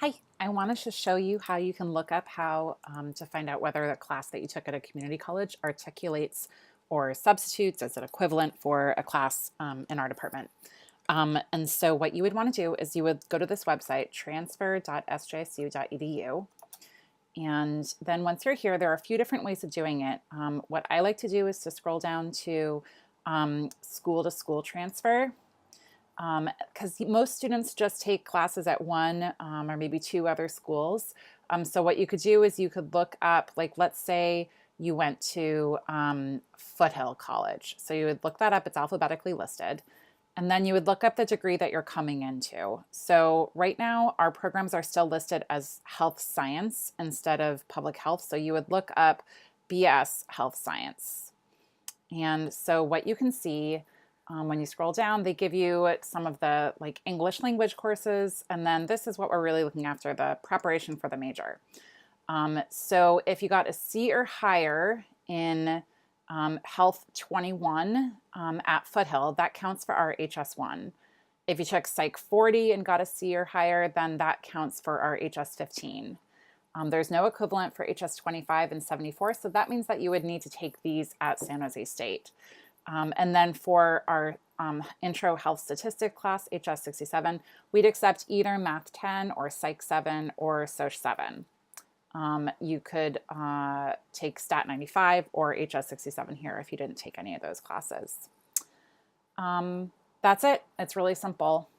Hi, I wanted to show you how you can look up how to find out whether the class that you took at a community college articulates or substitutes as an equivalent for a class in our department. And so what you would want to do is you would go to this website, transfer.sjsu.edu. And then once you're here, there are a few different ways of doing it. What I like to do is to scroll down to school to school transfer, because most students just take classes at one or maybe two other schools. So what you could do is you could look up, like, let's say you went to Foothill College. So you would look that up, it's alphabetically listed. And then you would look up the degree that you're coming into. So right now, our programs are still listed as health science instead of public health. So you would look up BS Health Science. And so what you can see when you scroll down, they give you some of the like English language courses. And then this is what we're really looking after, the preparation for the major. So if you got a C or higher in Health 21 at Foothill, that counts for our HS1. If you took Psych 40 and got a C or higher, then that counts for our HS 15. There's no equivalent for HS 25 and 74, so that means that you would need to take these at San Jose State. And then for our intro health statistic class, HS 67, we'd accept either Math 10 or Psych 7 or Soc 7. You could take Stat 95 or HS 67 here if you didn't take any of those classes. That's it. It's really simple.